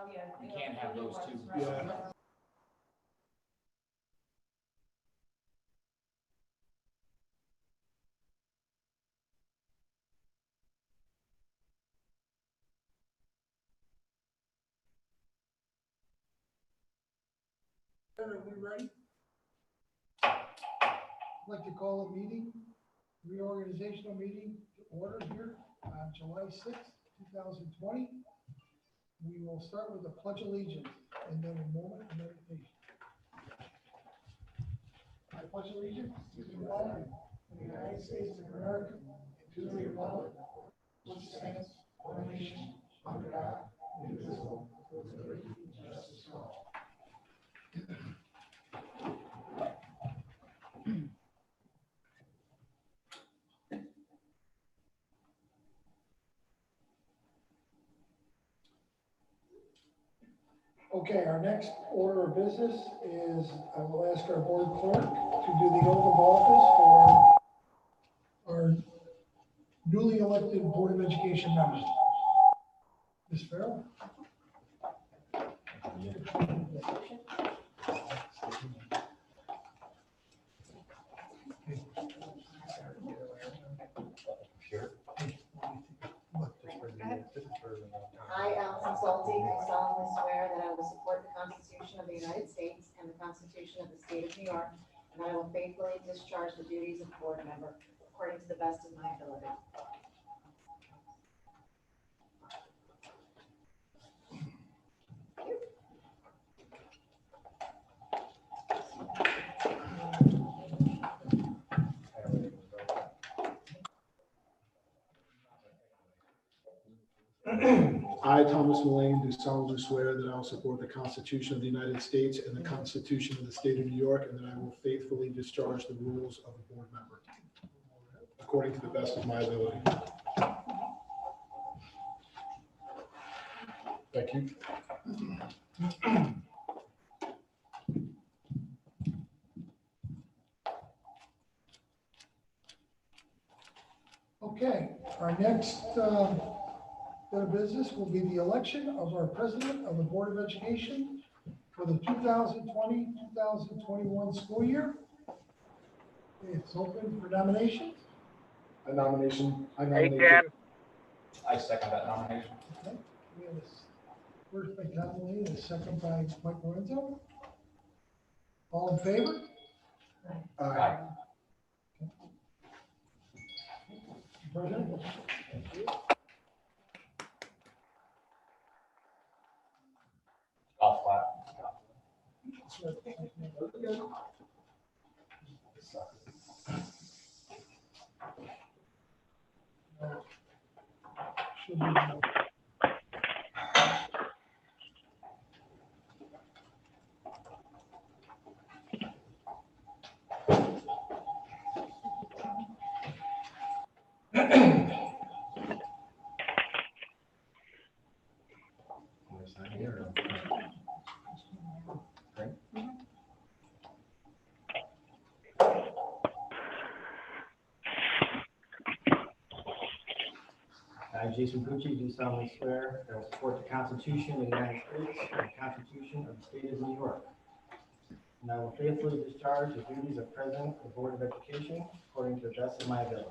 You can't have those two. Yeah. Are we ready? I'd like to call a meeting, reorganizational meeting to order here on July 6th, 2020. We will start with the Pledge of Allegiance and then a moment of meditation. I pledge allegiance to the flag of the United States of America and to the republic which stands one nation under God, indivisible, with liberty and justice for all. Okay, our next order of business is I will ask our board clerk to do the oath of office for our newly elected Board of Education members. Ms. Farrell? Sure. I, Allison Salty, do solemnly swear that I will support the Constitution of the United States and the Constitution of the State of New York, and I will faithfully discharge the duties of board member according to the best of my ability. I, Thomas Mullane, do solemnly swear that I will support the Constitution of the United States and the Constitution of the State of New York, and that I will faithfully discharge the rules of a board member according to the best of my ability. Thank you. Okay, our next bit of business will be the election of our president of the Board of Education for the 2020-2021 school year. It's open for nomination. I nominate. I second that nomination. Okay, we have a first by Tom Mullane, and a second by Mike Lorenzo. All in favor? Aye. President? Golf clap. Should be. I, Jason Pucci, do solemnly swear that I will support the Constitution of the United States and the Constitution of the State of New York. And I will faithfully discharge the duties of President of the Board of Education according to the best of my ability.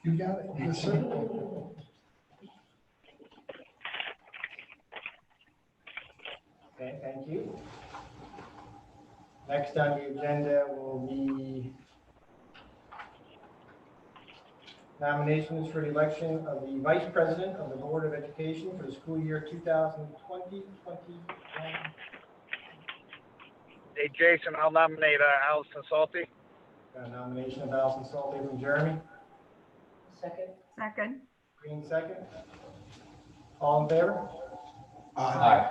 You got it. Yes, sir. Okay, thank you. Next on the agenda will be nominations for the election of the Vice President of the Board of Education for the school year 2020-21. Hey, Jason, I'll nominate Allison Salty. Got a nomination of Allison Salty from Jeremy. Second. Green second. All in favor? Aye.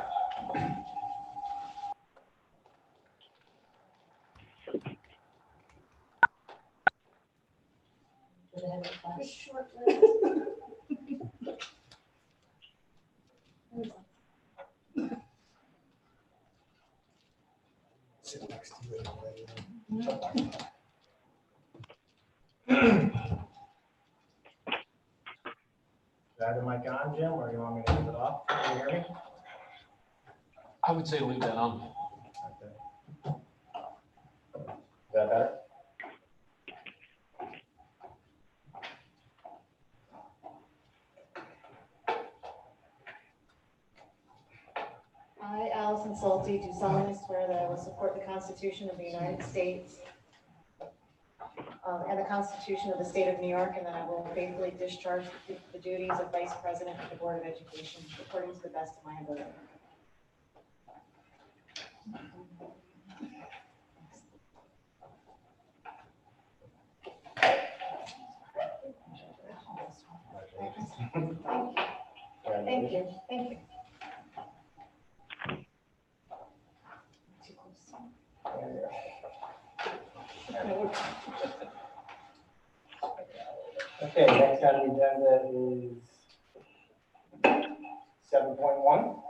Sit next to you. Is that the mic on, Jim, or you want me to leave it off? Can you hear me? I would say leave that on. Okay. Is that better? I, Allison Salte, do solemnly swear that I will support the Constitution of the United States and the Constitution of the State of New York, and that I will faithfully discharge the duties of Vice President of the Board of Education according to the best of my ability. Thank you. Thank you. Too close. Okay, next on the agenda is 7.1.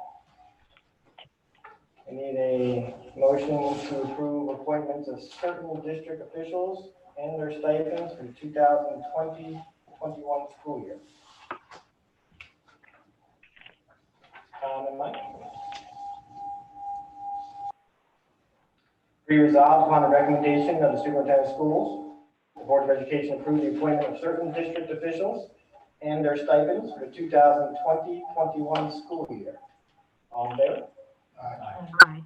I need a motion to approve appointments of certain district officials and their stipends for the 2020-21 school year. Tom and Mike. Be resolved upon the recommendation of the superintendent of schools, the Board of Education approved the appointment of certain district officials and their stipends for the 2020-21 school year. All in favor? Aye.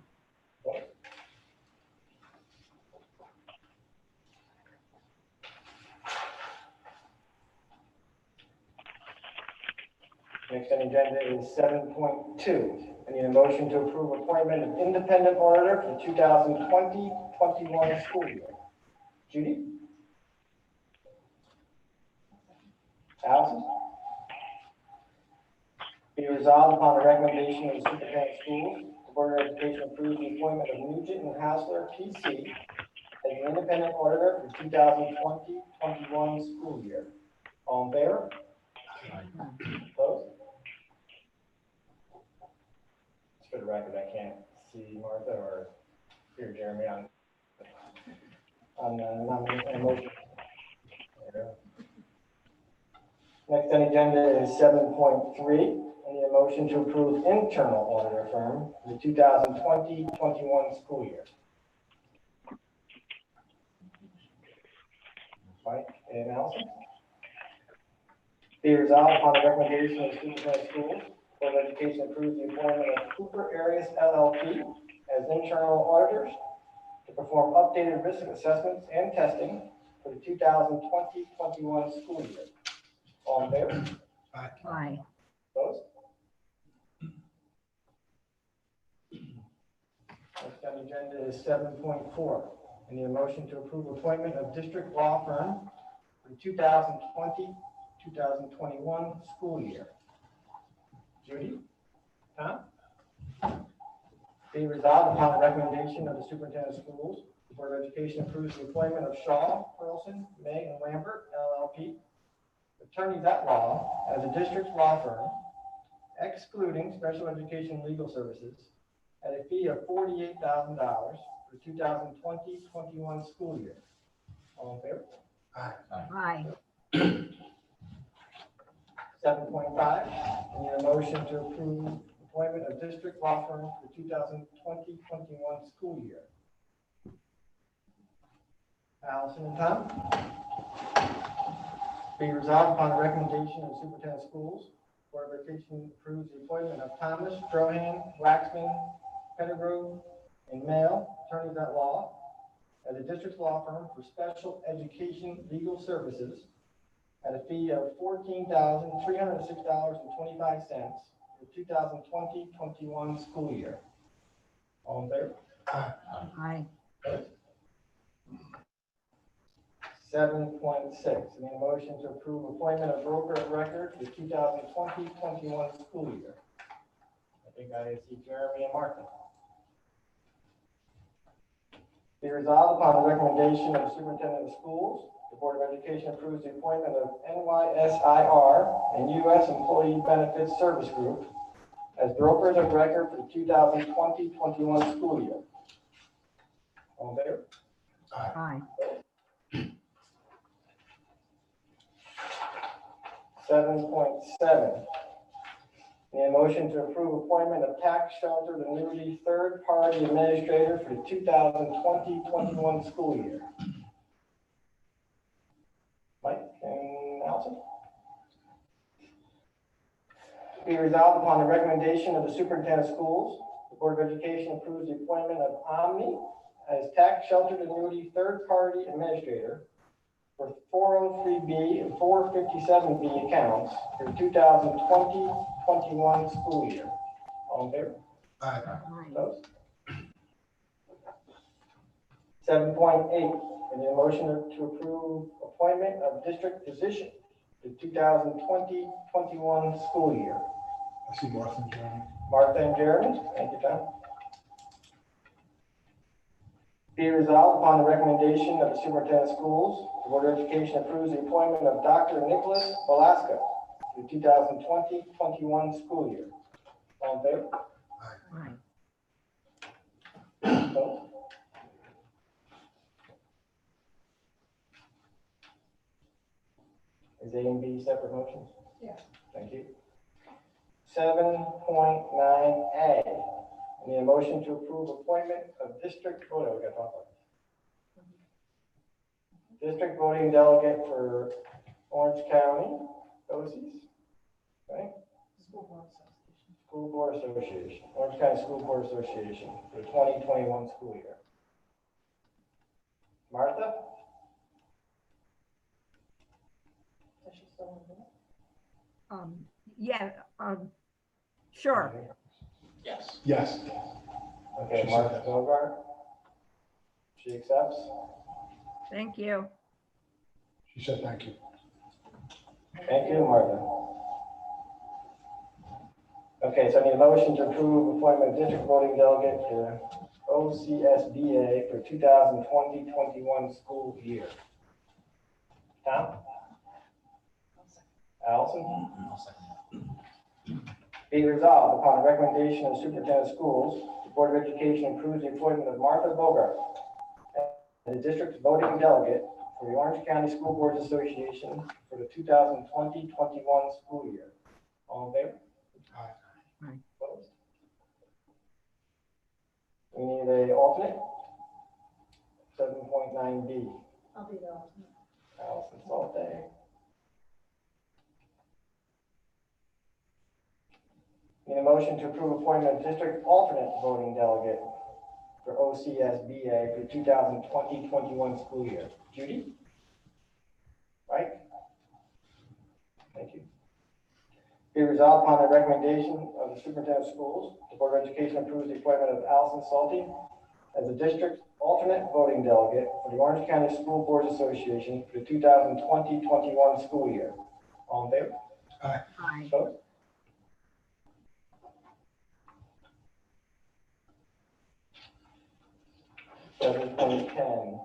Next on the agenda is 7.2. I need a motion to approve appointment of independent auditor for the 2020-21 school year. Judy? Allison? Be resolved upon the recommendation of the superintendent of schools, the Board of Education approves the appointment of Nugent and Hausler, PC, as the independent auditor for 2020-21 school year. All in favor? Opposed? Just for the record, I can't see Martha or hear Jeremy on the motion. There we go. Next on the agenda is 7.3. I need a motion to approve internal auditor firm for the 2020-21 school year. Mike and Allison. Be resolved upon the recommendation of the superintendent of schools, Board of Education approves the appointment of Cooper Arias LLP as internal auditors to perform updated risk assessments and testing for the 2020-21 school year. All in favor? Aye. Opposed? Next on the agenda is 7.4. I need a motion to approve appointment of district law firm for the 2020-2021 school year. Judy? Tom? Be resolved upon the recommendation of the superintendent of schools, the Board of Education approves the appointment of Shaw, Carlson, May, and Lambert, LLP, attorneys at law, as a district's law firm, excluding special education legal services, at a fee of $48,000 for the 2020-21 school year. All in favor? Aye. 7.5, I need a motion to approve appointment of district law firm for the 2020-21 school year. Allison and Tom? Be resolved upon the recommendation of the superintendent of schools, Board of Education approves the appointment of Thomas, Drohan, Waxman, Pettigrew, and Mail, attorneys at law, as a district's law firm for special education legal services at a fee of $14,306.25 for the 2020-21 school year. All in favor? Aye. 7.6, I need a motion to approve appointment of broker of record for the 2020-21 school year. I think I see Jeremy and Martha. Be resolved upon the recommendation of the superintendent of schools, the Board of Education approves the appointment of NYSIR and U.S. Employee Benefits Service Group as brokers of record for the 2020-21 school year. All in favor? Aye. 7.7. Need a motion to approve appointment of tax sheltered annuity third-party administrator for the 2020-21 school year. Mike and Allison? Be resolved upon the recommendation of the superintendent of schools, the Board of Education approves the appointment of Omni as tax sheltered annuity third-party administrator for 403B and 457B accounts for the 2020-21 school year. All in favor? Aye. Opposed? 7.8, I need a motion to approve appointment of district physician for the 2020-21 school year. I see Martha and Jeremy. Martha and Jeremy, thank you, Tom. Be resolved upon the recommendation of the superintendent of schools, the Board of Education approves the appointment of Dr. Nicholas Velasco for the 2020-21 school year. All in favor? Aye. Opposed? Is A and B separate motions? Yeah. Thank you. 7.9A. I need a motion to approve appointment of district, we gotta talk about this. District voting delegate for Orange County, BOCES, right? School Board Association, Orange County School Board Association for the 2021 school year. Martha? Yeah, sure. Yes. Yes. Okay, She said Martha yes. Bogart. She accepts. Thank you. She said thank you. Thank you, Martha. Okay, so I need a motion to approve appointment of district voting delegate to OCSBA for 2020-21 school year. Tom? Allison? I'll second that. Be resolved upon the recommendation of the superintendent of schools, the Board of Education approves the appointment of Martha Bogart as the district's voting delegate for the Orange County School Boards Association for the 2020-21 school year. All in favor? Aye. Opposed? We need an alternate. 7.9B. I'll be the alternate. Allison Salte. Need a motion to approve appointment of district alternate voting delegate for OCSBA for 2020-21 school year. Judy? Right? Thank you. Be resolved upon the recommendation of the superintendent of schools, the Board of Education approves the appointment of Allison Salte as the district alternate voting delegate for the Orange County School Boards Association for the 2020-21 school year. All in favor? Aye. Opposed? Seven point 10.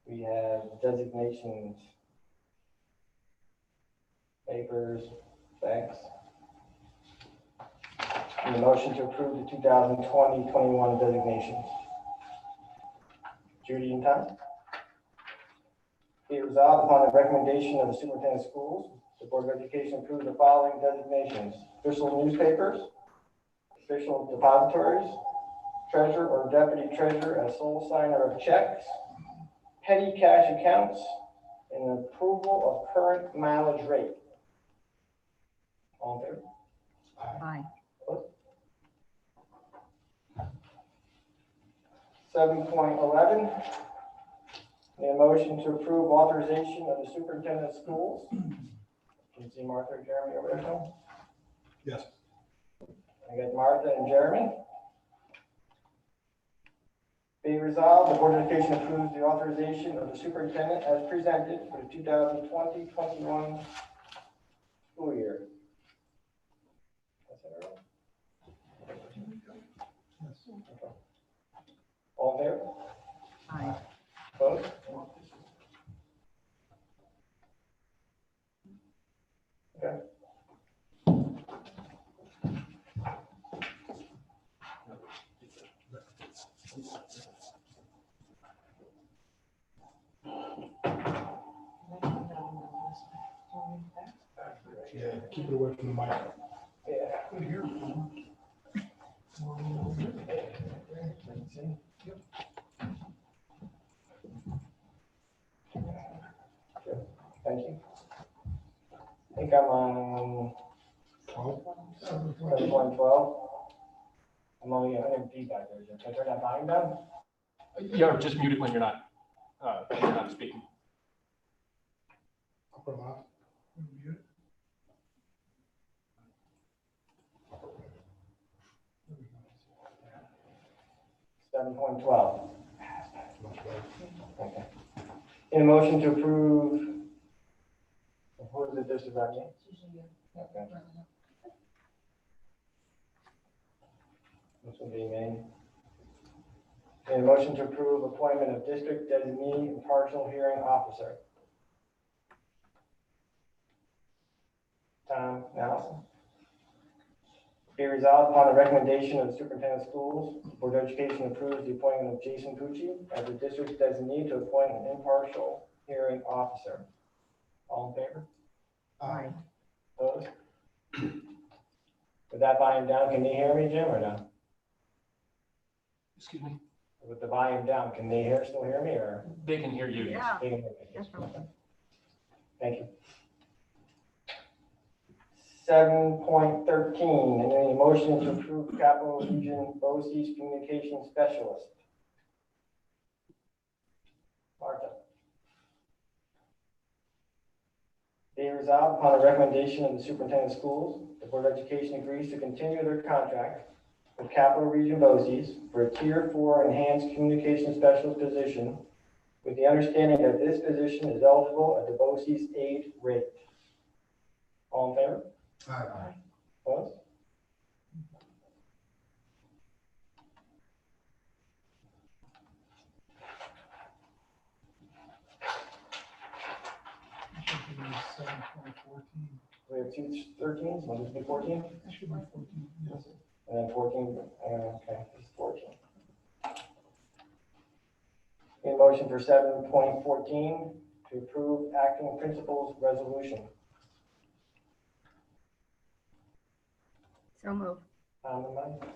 We have designations. Papers, thanks. Need a motion to approve the 2020-21 designations. Judy and Tom? Be resolved upon the recommendation of the superintendent of schools, the Board of Education approves the following designations: official newspapers, official depositories, treasurer or deputy treasurer as sole signer of checks, petty cash accounts, and approval of current mileage rate. All in favor? Aye. 7.11. Need a motion to approve authorization of the superintendent of schools. Can you see Martha or Jeremy over there, Tom? Yes. I got Martha and Jeremy. Be resolved, the Board of Education approves the authorization of the superintendent as presented for the 2020-21 school year. That's it, everyone? Okay. All in favor? Aye. Opposed? Okay. Keep it away from the mic. Yeah. Good here. Thank you. I think I'm on 7.12. I'm only 100 feedback there. Can I turn that volume down? You're just muted when you're not speaking. I'll put them off. Mute. 7.12. Much better. Okay. In a motion to approve, who is it, this is that me? Okay. This will be me. In a motion to approve appointment of district designee impartial hearing officer. Tom Allison. Be resolved upon the recommendation of the superintendent of schools, the Board of Education approves the appointment of Jason Pucci as the district designee to appoint an impartial hearing officer. All in favor? Aye. Opposed? With that volume down, can they hear me, Jim, or no? Excuse me? With the volume down, can they still hear me, or? They can hear you. yes. Yeah. They can hear me? Definitely. Thank you. 7.13, and then a motion to approve Capital Region BOCES communication specialist. Martha. Be resolved upon the recommendation of the superintendent of schools, the Board of Education agrees to continue their contract with Capital Region BOCES for a Tier 4 enhanced communication specialist position, with the understanding that this position is eligible at the BOCES aid rate. All in favor? Aye. Opposed? We have two 13s, one is 14, That should be 14, yes. and then 14, okay, this is 14. Need a motion for 7.14 to approve acting principal's resolution. So move. Tom and Mike.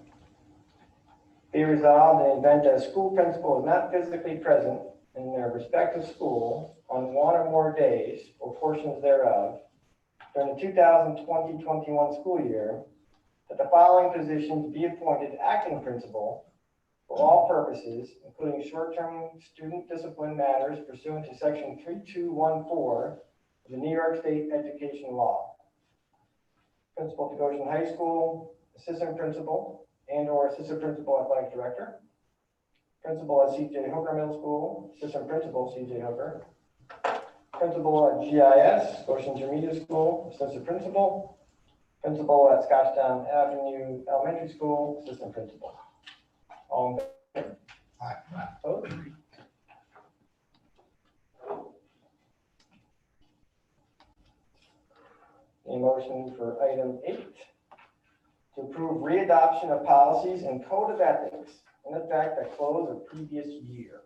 Be resolved in the event that a school principal is not physically present in their respective school on one or more days or portions thereof during the 2020-21 school year, that the following positions be appointed acting principal for all purposes, including short-term student discipline matters pursuant to section 3214 of the New York State Education Law. Principal to Goshen High School, assistant principal and/or assistant principal athletic director, principal at C.J. Hooker Middle School, assistant principal C.J. Hooker, principal at GIS, Goshen Intermediate School, assistant principal, principal at Scotchtown Avenue Elementary School, assistant principal. All in favor? Aye. Opposed? A motion for item 8 to approve readoption of policies and code of ethics in effect at close of previous year.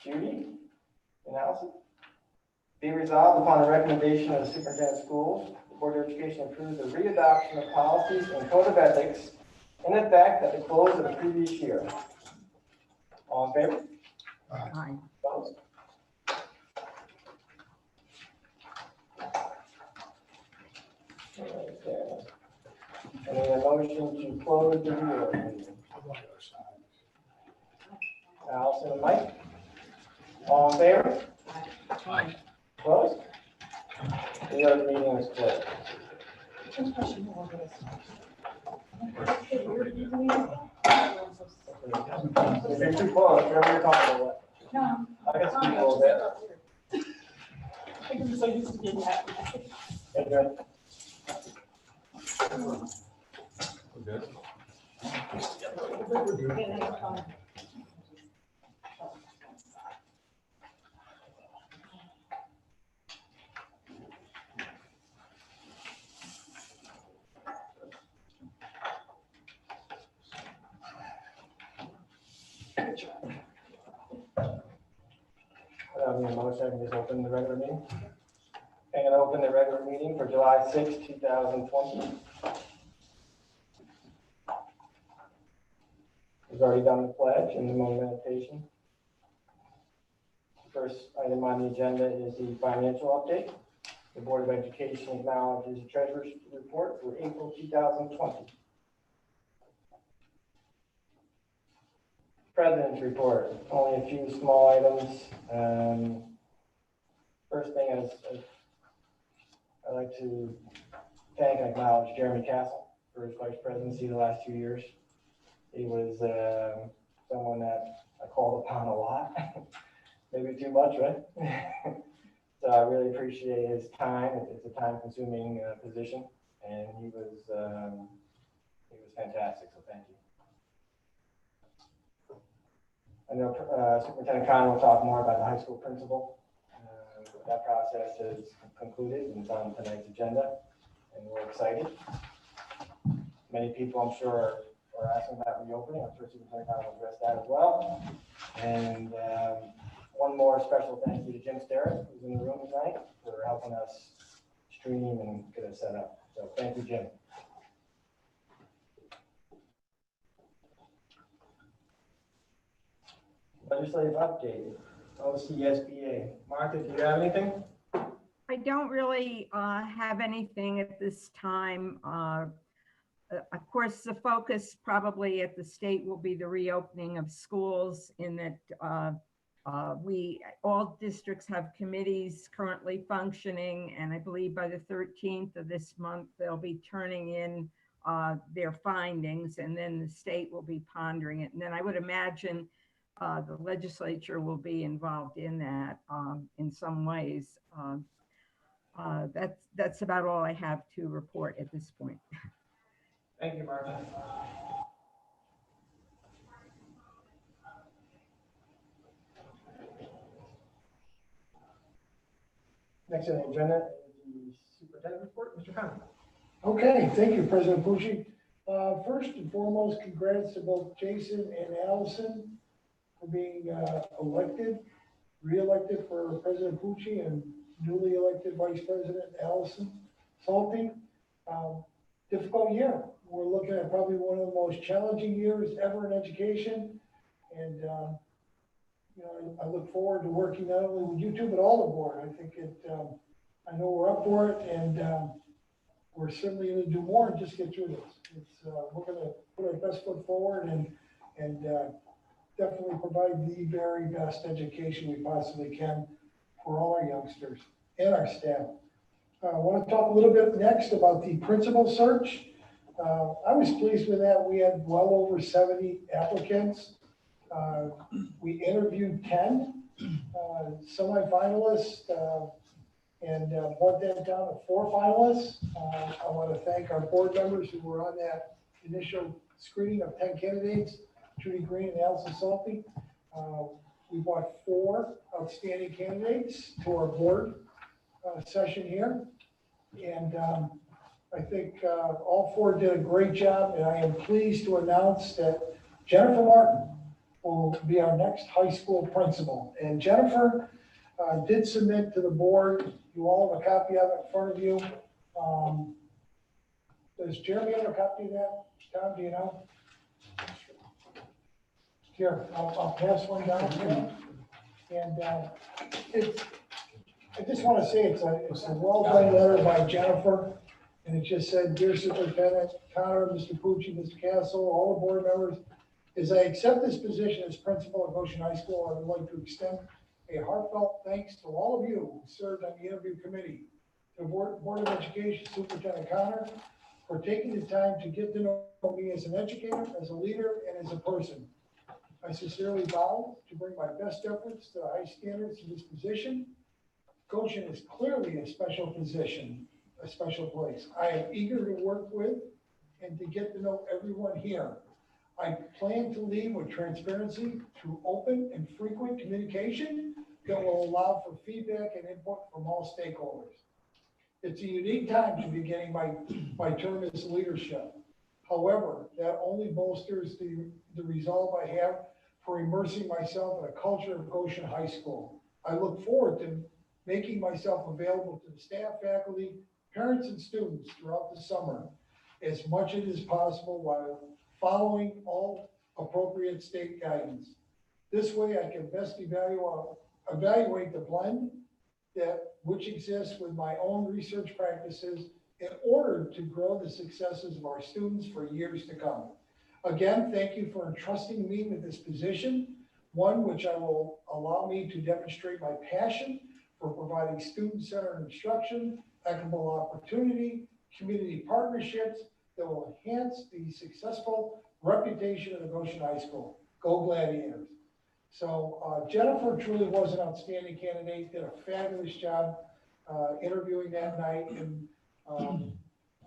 Judy and Allison. Be resolved upon the recommendation of the superintendent of schools, the Board of Education approves the readoption of policies and code of ethics in effect at the close of the previous year. All in favor? Aye. Opposed? Okay. I need a motion to close the reorg. Allison and Mike? All in favor? Aye. Closed? The other meeting is closed. If you're too close, whatever you're talking about. No. I can speak a little bit. I'm so used to being happy. Okay, good. I don't need a motion, I can just open the regular meeting. I'm going to open the regular meeting for July 6, 2020. We've already done the pledge and the moment meditation. First item on the agenda is the financial update. The Board of Education acknowledges the Treasurer's report for April 2020. President's report, only a few small items. First thing is, I'd like to thank and acknowledge Jeremy Castle for his vice presidency the last 2 years. He was someone that I called upon a lot, maybe too much, right? So I really appreciate his time. It's a time-consuming position, and he was fantastic. So thank you. I know Superintendent Connor will talk more about the high school principal. That process is concluded and it's on tonight's agenda, and we're excited. Many people, I'm sure, are asking about reopening. I'm sure Superintendent Connor will address that as well. And one more special thank you to Jim Sterrett, who's in the room tonight, for helping us stream and get us set up. So thank you, Jim. Legislative update, OCSBA. Martha, do you have anything? I don't really have anything at this time. Of course, the focus probably at the state will be the reopening of schools, in that all districts have committees currently functioning, and I believe by the 13th of this month, they'll be turning in their findings, and then the state will be pondering it. And then I would imagine the legislature will be involved in that in some ways. That's about all I have to report at this point. Thank you, Martha. Next on the agenda is the superintendent report. Mr. Connor. Okay, thank you, President Pucci. First and foremost, congrats to both Jason and Allison for being re-elected for President Pucci, and newly elected Vice President Allison Salty. Difficult year. We're looking at probably one of the most challenging years ever in education. And, I look forward to working not only with you two, but all the board. I think I know we're up for it, and we're certainly going to do more and just get through this. We're going to put our best foot forward and definitely provide the very best education we possibly can for all our youngsters and our staff. I want to talk a little bit next about the principal search. I was pleased with that. We had well over 70 applicants. We interviewed 10 semi-finalists and brought that down to 4 finalists. I want to thank our board members who were on that initial screening of 10 candidates, Judy Green and Allison Salty. We brought 4 outstanding candidates to our board session here. And I think all 4 did a great job, and I am pleased to announce that Jennifer Martin will be our next high school principal. And Jennifer did submit to the board. You all have a copy of it in front of you. Does Jeremy have a copy of that? Tom, do you know? Here, I'll pass one down here. And I just want to say it's a well-done letter by Jennifer. And it just said, "Dear Superintendent Connor, Mr. Pucci, Mr. Castle, all the board members, as I accept this position as principal at Goshen High School, I would like to extend a heartfelt thanks to all of you who served on the interview committee, to the Board of Education, Superintendent Connor, for taking the time to get to know me as an educator, as a leader, and as a person. I sincerely vow to bring my best efforts to the high standards of this position. Goshen is clearly a special position, a special place. I am eager to work with and to get to know everyone here. I plan to lead with transparency through open and frequent communication that will allow for feedback and input from all stakeholders. It's a unique time to be beginning my term as leadership. However, that only bolsters the resolve I have for immersing myself in a culture of Goshen High School. I look forward to making myself available to the staff, faculty, parents, and students throughout the summer as much as possible while following all appropriate state guidance. This way I can best evaluate the blend which exists with my own research practices in order to grow the successes of our students for years to come. Again, thank you for entrusting me with this position, one which will allow me to demonstrate my passion for providing student-centered instruction, equitable opportunity, community partnerships that will enhance the successful reputation of the Goshen High School. Go Gladiators. So Jennifer truly was an outstanding candidate, did a fabulous job interviewing that night. And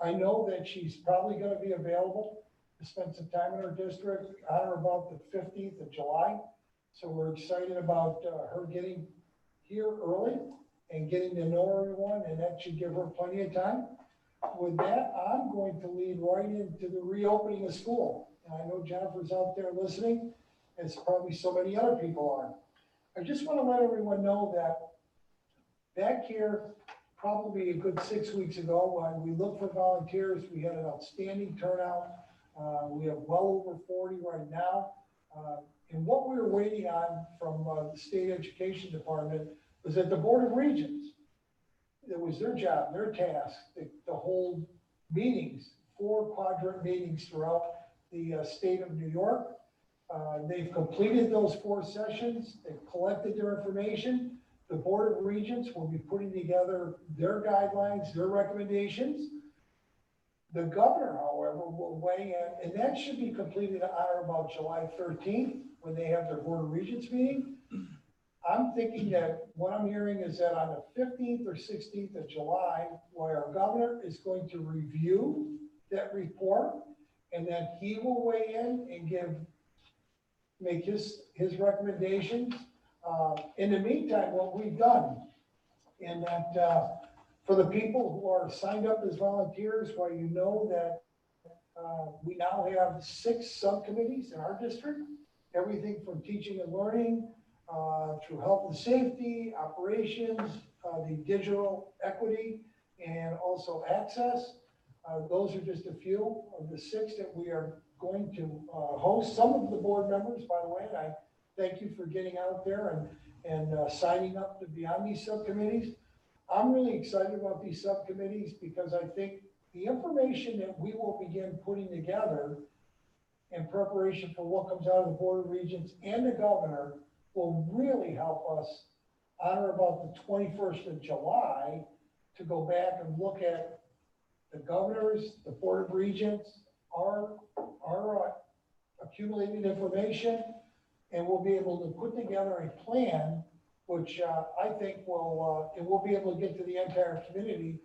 I know that she's probably going to be available to spend some time in her district on or about the 15th of July. So we're excited about her getting here early and getting to know everyone, and that should give her plenty of time. With that, I'm going to lead right into the reopening of school. And I know Jennifer's out there listening, as probably so many other people are. I just want to let everyone know that back here, probably a good 6 weeks ago, when we looked for volunteers, we had an outstanding turnout. We have well over 40 right now. And what we were waiting on from the State Education Department was that the Board of Regents, it was their job, their task, to hold meetings, 4 quadrant meetings throughout the state of New York. They've completed those 4 sessions. They've collected their information. The Board of Regents will be putting together their guidelines, their recommendations. The governor, however, will weigh in, and that should be completed on or about July 13th when they have their Board of Regents meeting. I'm thinking that what I'm hearing is that on the 15th or 16th of July, where our governor is going to review that report, and that he will weigh in and make his recommendations. In the meantime, what we've done, in that for the people who are signed up as volunteers, well, you know that we now have 6 subcommittees in our district, everything from teaching and learning, through health and safety, operations, the digital equity, and also access. Those are just a few of the 6 that we are going to host. Some of the board members, by the way, and I thank you for getting out there and signing up to be on these subcommittees. I'm really excited about these subcommittees because I think the information that we will begin putting together in preparation for what comes out of the Board of Regents and the governor will really help us on or about the 21st of July to go back and look at the governors, the Board of Regents, our accumulated information, and we'll be able to put together a plan which I think will, and we'll be able to get to the entire community,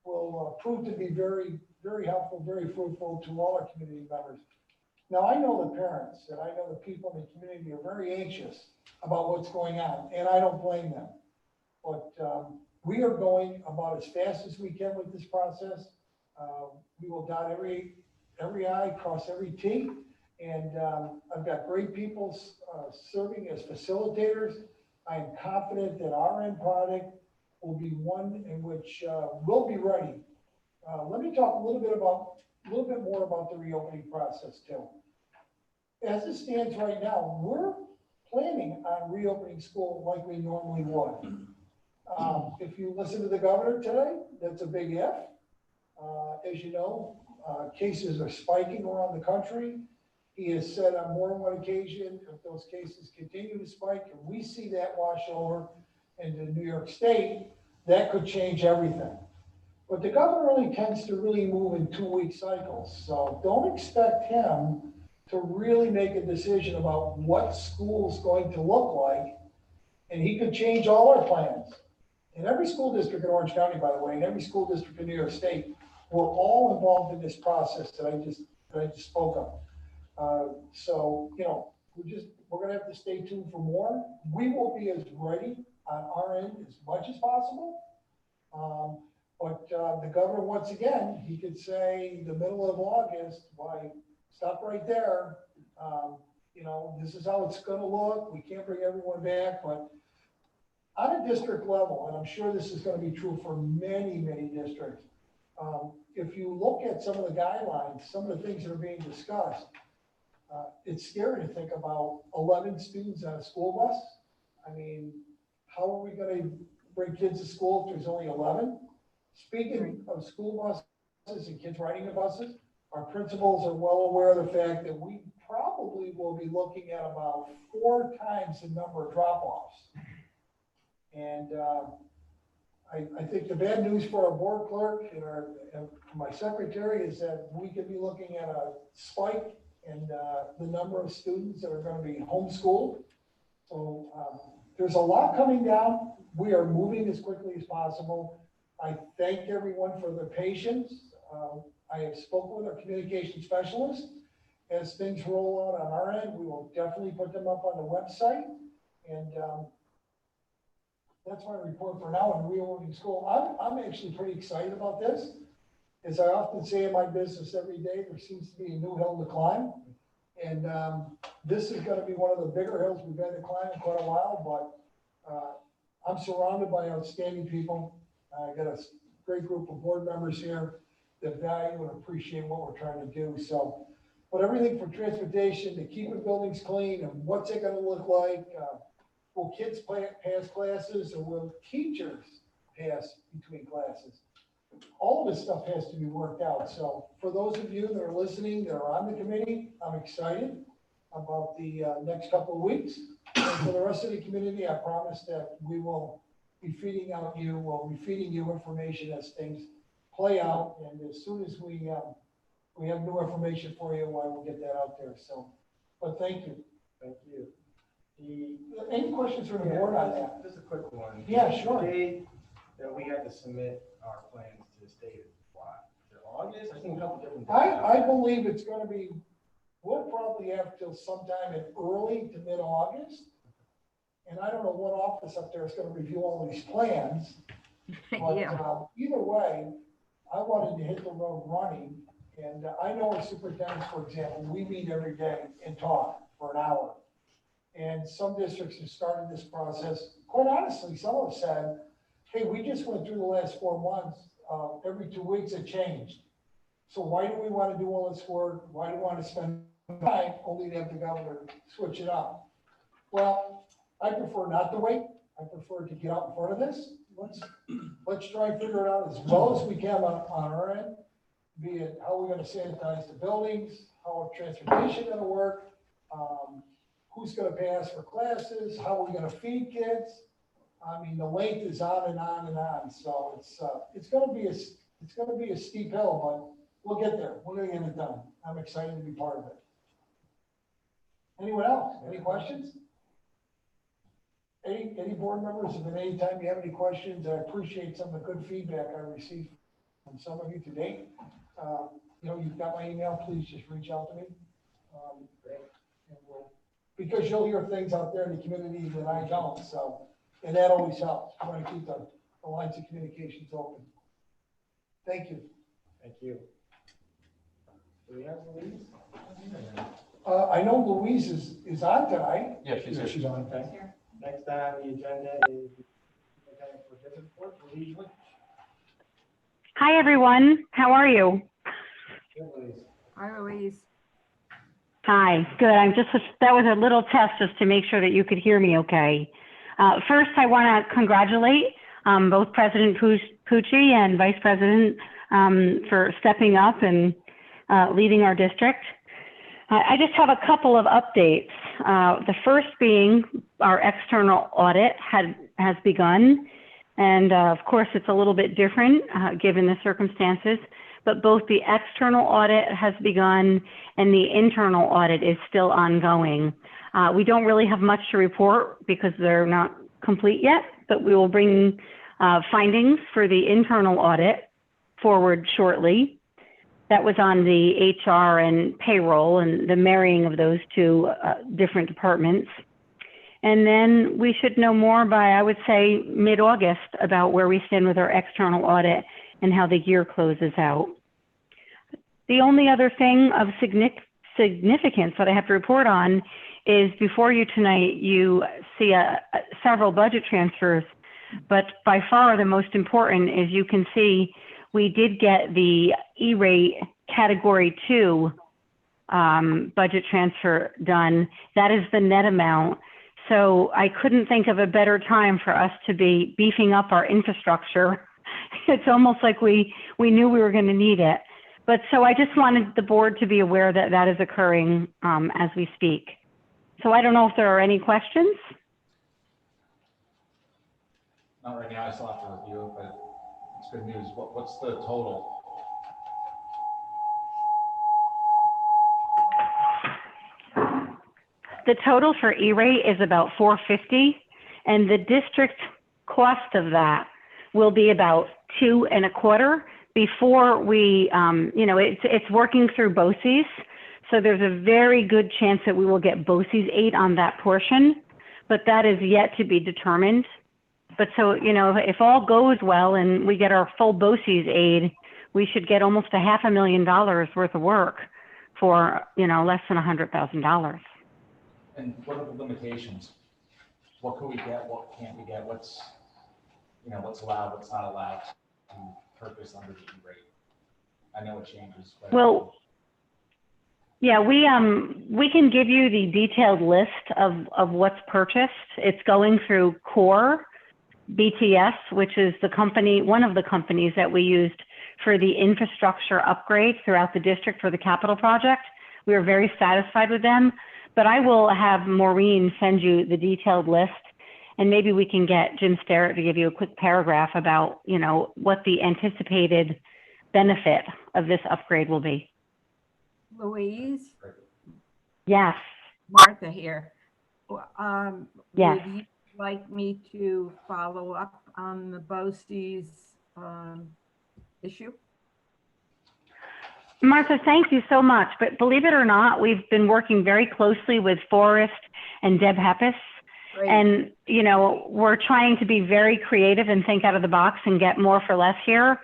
will prove to be very, very helpful, very fruitful to all our community members. Now, I know the parents and I know the people in the community are very anxious about what's going on, and I don't blame them. But we are going about as fast as we can with this process. We will dot every I, cross every T, and I've got great people serving as facilitators. I am confident that our end product will be one in which we'll be ready. Let me talk a little bit more about the reopening process too. As it stands right now, we're planning on reopening school like we normally would. If you listen to the governor today, that's a big if. As you know, cases are spiking around the country. He has said on more than one occasion, if those cases continue to spike and we see that wash over into New York State, that could change everything. But the governor really tends to really move in 2-week cycles. So don't expect him to really make a decision about what school is going to look like. And he could change all our plans. In every school district in Orange County, by the way, and every school district in New York State, we're all involved in this process that I just spoke of. So, you know, we're going to have to stay tuned for more. We will be as ready on our end as much as possible. But the governor, once again, he could say the middle of August, why, stop right there. You know, this is how it's going to look. We can't bring everyone back, but on a district level, and I'm sure this is gonna be true for many, many districts, if you look at some of the guidelines, some of the things that are being discussed, it's scary to think about 11 students on a school bus. I mean, how are we gonna bring kids to school if there's only 11? Speaking of school buses and kids riding the buses, our principals are well aware of the fact that we probably will be looking at about 4 times the number of drop-offs. And I think the bad news for our board clerk and my secretary is that we could be looking at a spike in the number of students that are going to be homeschooled. So there's a lot coming down. We are moving as quickly as possible. I thank everyone for their patience. I have spoken with our communication specialist. As things roll out on our end, we will definitely put them up on the website. And that's my report for now on reopening school. I'm actually pretty excited about this. As I often say in my business every day, there seems to be a new hill to climb. And this is going to be one of the bigger hills we've had to climb in quite a while, but I'm surrounded by outstanding people. I got a great group of board members here that value and appreciate what we're trying to do. So, but everything from transportation to keeping buildings clean and what's it going to look like? Will kids pass classes or will teachers pass between classes? All of this stuff has to be worked out. So for those of you that are listening, that are on the committee, I'm excited about the next couple of weeks. And for the rest of the community, I promise that we will be feeding you information as things play out. And as soon as we have new information for you, I will get that out there. So, but thank you. Thank you. Any questions from the board on that? Just a quick one. Yeah, sure. The date that we had to submit our plans to the state is what? Is it August? I've seen a couple different. I believe it's going to be, we'll probably have till sometime in early to mid-August. And I don't know what office up there is going to review all these plans. But Yeah. Either way, I wanted to hit the road running. And I know as superintendents, for example, we meet every day and talk for an hour. And some districts have started this process. Quite honestly, some have said, hey, we just went through the last 4 months. Every 2 weeks it changed. So why do we want to do all this work? Why do we want to spend time only to have the governor switch it up? Well, I prefer not to wait. I prefer to get out in front of this. Let's try and figure it out as well as we can on our end. Be it how we're going to sanitize the buildings, how transportation going to work, who's going to pay us for classes, how we're going to feed kids. I mean, the length is on and on and on. So it's going to be a steep hill, but we'll get there. We're going to get it done. I'm excited to be part of it. Anyone else? Any questions? Any board members? If at any time you have any questions, I appreciate some of the good feedback I received from some of you today. You've got my email. Please just reach out to me. Because you'll hear things out there in the community that I don't. So, and that always helps. I want to keep the lines of communications open. Thank you. Thank you. Do we have Louise? I know Louise is on tonight. Yeah, she's here. She's on. Okay. Next on the agenda is for business report, Louise Lynch. Hi, everyone. How are you? Good, Louise. Hi, Louise. Hi. Good. That was a little test just to make sure that you could hear me okay. First, I want to congratulate both President Pucci and Vice President for stepping up and leading our district. I just have a couple of updates. The first being our external audit has begun. And of course, it's a little bit different given the circumstances, but both the external audit has begun and the internal audit is still ongoing. We don't really have much to report because they're not complete yet, but we will bring findings for the internal audit forward shortly. That was on the HR and payroll and the marrying of those two different departments. And then we should know more by, I would say, mid-August about where we stand with our external audit and how the year closes out. The only other thing of significance that I have to report on is before you tonight, you see several budget transfers, but by far the most important is you can see we did get the E-rate Category 2 budget transfer done. That is the net amount. So I couldn't think of a better time for us to be beefing up our infrastructure. It's almost like we knew we were going to need it. But so I just wanted the board to be aware that that is occurring as we speak. So I don't know if there are any questions. Not right now, I still have to review it, but it's good news. What's the total? The total for E-rate is about $450, and the district cost of that will be about $2.25 before we, it's working through BOCES. So there's a very good chance that we will get BOCES aid on that portion, but that is yet to be determined. But so, if all goes well and we get our full BOCES aid, we should get almost $500,000 worth of work for, less than $100,000. And what are the limitations? What can we get? What can't we get? What's allowed, what's not allowed to purpose under the E-rate? I know it changes. Well, yeah, we can give you the detailed list of what's purchased. It's going through Core BTS, which is the company, one of the companies that we used for the infrastructure upgrade throughout the district for the capital project. We were very satisfied with them, but I will have Maureen send you the detailed list, and maybe we can get Jim Sterrett to give you a quick paragraph about, what the anticipated benefit of this upgrade will be. Louise, Yes. Martha here. Yes. Would you like me to follow up on the BOCES issue? Martha, thank you so much. But believe it or not, we've been working very closely with Forrest and Deb Heppes. Great. And, we're trying to be very creative and think out of the box and get more for less here.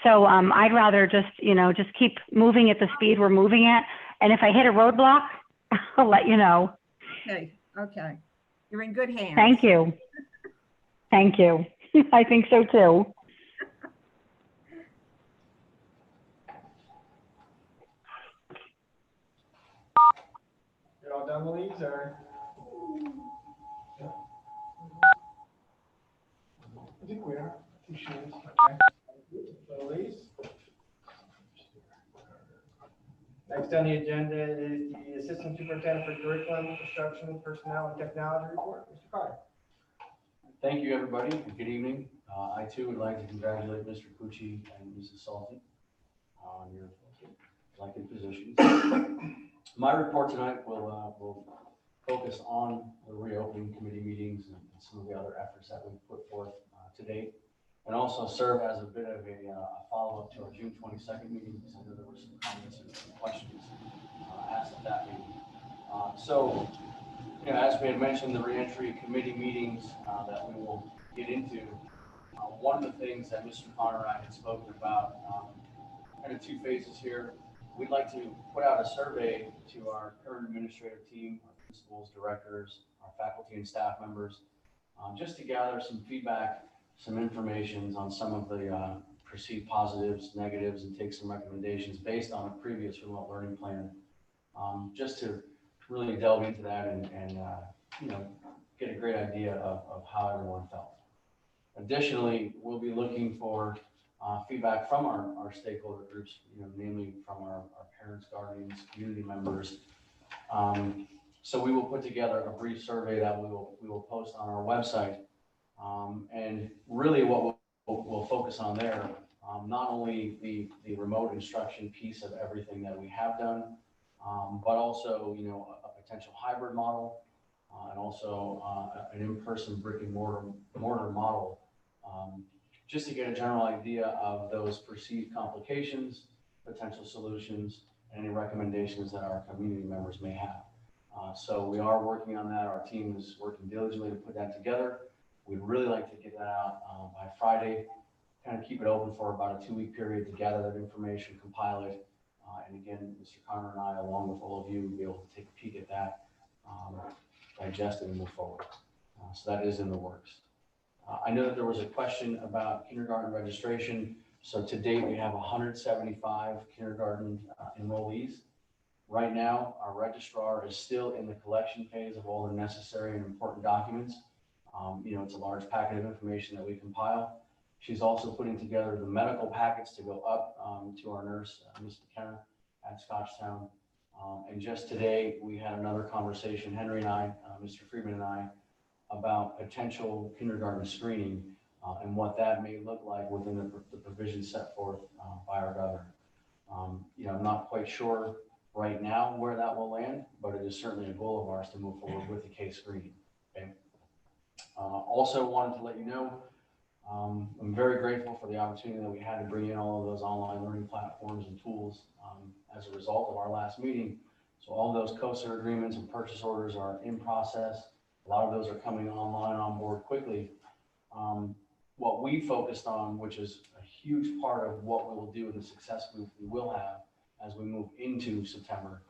So I'd rather just keep moving at the speed we're moving at. And if I hit a roadblock, I'll let you know. Okay. You're in good hands. Thank you. Thank you. I think so too. You're all done, Louise, or? I think we are. I think she is. Okay. Louise? Next on the agenda is the Assistant Superintendent for Curriculum, Instruction, Personnel, and Technology report. Mr. Carter. Thank you, everybody, and good evening. I too would like to congratulate Mr. Pucci and Mrs. Salty on your elected positions. My report tonight will focus on the reopening committee meetings and some of the other efforts that we've put forth to date, and also serve as a bit of a follow-up to our June 22nd meeting, because I know there were some comments and some questions asked at that meeting. So, as we had mentioned, the reentry committee meetings that we will get into, one of the things that Mr. Connor and I had spoken about, kind of two phases here. We'd like to put out a survey to our current administrative team, our principals, directors, our faculty and staff members, just to gather some feedback, some information on some of the perceived positives, negatives, and take some recommendations based on a previous remote learning plan, just to really delve into that and get a great idea of how everyone felt. Additionally, we'll be looking for feedback from our stakeholder groups, namely from our parents, guardians, community members. So we will put together a brief survey that we will post on our website. And really what we'll focus on there, not only the remote instruction piece of everything that we have done, but also, a potential hybrid model, and also an in-person brick and mortar model, just to get a general idea of those perceived complications, potential solutions, and any recommendations that our community members may have. So we are working on that. Our team is working diligently to put that together. We'd really like to get that out by Friday, kind of keep it open for about a 2-week period to gather that information, compile it, And again, Mr. Connor and I, along with all of you, will be able to take a peek at that, digest it and move forward. So that is in the works. I know that there was a question about kindergarten registration. So to date, we have 175 kindergarten enrollees. Right now, our registrar is still in the collection phase of all the necessary and important documents. It's a large packet of information that we compile. She's also putting together the medical packets to go up to our nurse, Ms. McKenna at Scotchtown. And just today, we had another conversation, Henry and I, Mr. Friedman and I, about potential kindergarten screening and what that may look like within the provisions set forth by our governor. I'm not quite sure right now where that will land, but it is certainly a goal of ours to move forward with the case screening. Okay. Also wanted to let you know, I'm very grateful for the opportunity that we had to bring in all of those online learning platforms and tools as a result of our last meeting. So all of those COSA agreements and purchase orders are in process. A lot of those are coming online on board quickly. What we focused on, which is a huge part of what we will do and the success we will have as we move into September,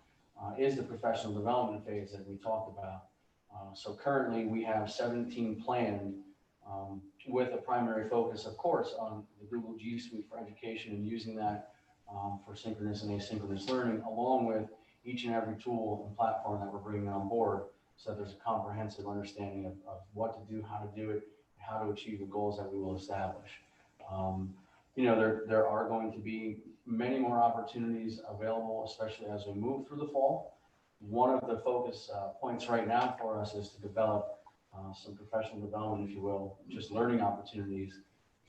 is the professional development phase that we talked about. So currently we have 17 planned with a primary focus, of course, on the Google G Suite for education and using that for synchronous and asynchronous learning, along with each and every tool and platform that we're bringing on board, so that there's a comprehensive understanding of what to do, how to do it, and how to achieve the goals that we will establish. There are going to be many more opportunities available, especially as we move through the fall. One of the focus points right now for us is to develop some professional development, if you will, just learning opportunities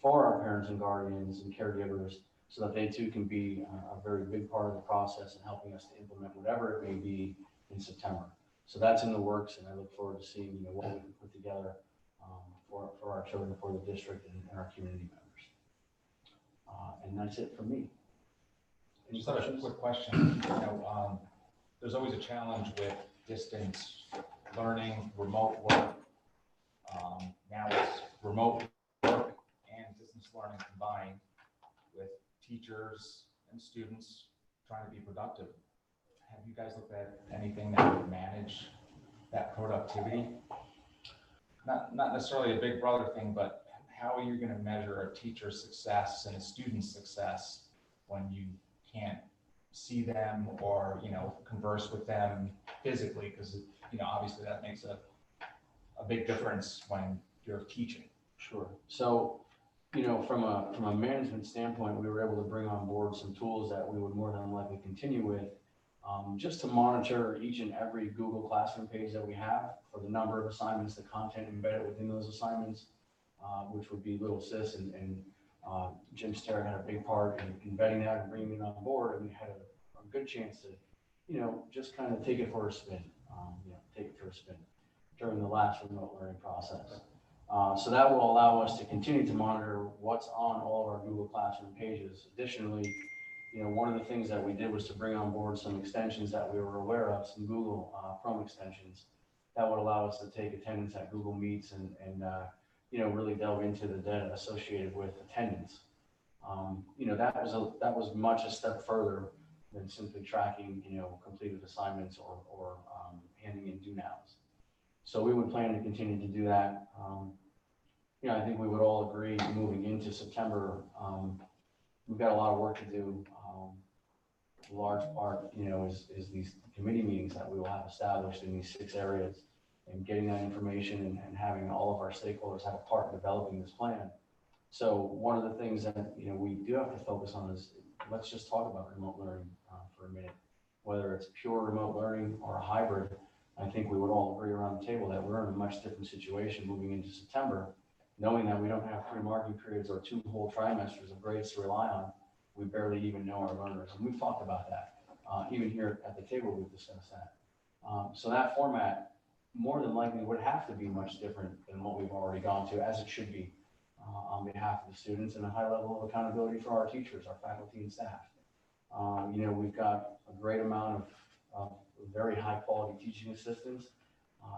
for our parents and guardians and caregivers, so that they too can be a very big part of the process in helping us to implement whatever it may be in September. So that's in the works, and I look forward to seeing what we can put together for our children, for the district, and our community members. And that's it for me. I just have a quick question. There's always a challenge with distance learning, remote work. Now it's remote work and distance learning combined, with teachers and students trying to be productive. Have you guys looked at anything that would manage that productivity? Not necessarily a big brother thing, but how are you going to measure a teacher's success and a student's success when you can't see them or converse with them physically? Because obviously that makes a big difference when you're teaching. Sure. So, from a management standpoint, we were able to bring on board some tools that we would more than likely continue with, just to monitor each and every Google Classroom page that we have for the number of assignments, the content embedded within those assignments, which would be Little Sis, and Jim Sterrett had a big part in embedding that and bringing it on board, and we had a good chance to, just kind of take it for a spin, during the last remote learning process. So that will allow us to continue to monitor what's on all of our Google Classroom pages. Additionally, one of the things that we did was to bring on board some extensions that we were aware of, some Google Chrome extensions that would allow us to take attendance at Google Meets and really delve into the data associated with attendance. That was much a step further than simply tracking, completed assignments or handing in do nows. So we would plan to continue to do that. I think we would all agree moving into September, we've got a lot of work to do. A large part, is these committee meetings that we will have established in these 6 areas, and getting that information and having all of our stakeholders have a part in developing this plan. So one of the things that, we do have to focus on is, let's just talk about remote learning for a minute. Whether it's pure remote learning or a hybrid, I think we would all agree around the table that we're in a much different situation moving into September, knowing that we don't have 3 marking periods or 2 whole trimesters of grades to rely on. We barely even know our learners, and we've talked about that. Even here at the table, we've discussed that. So that format more than likely would have to be much different than what we've already gone to, as it should be, on behalf of the students, and a high level of accountability for our teachers, our faculty and staff. We've got a great amount of very high quality teaching assistants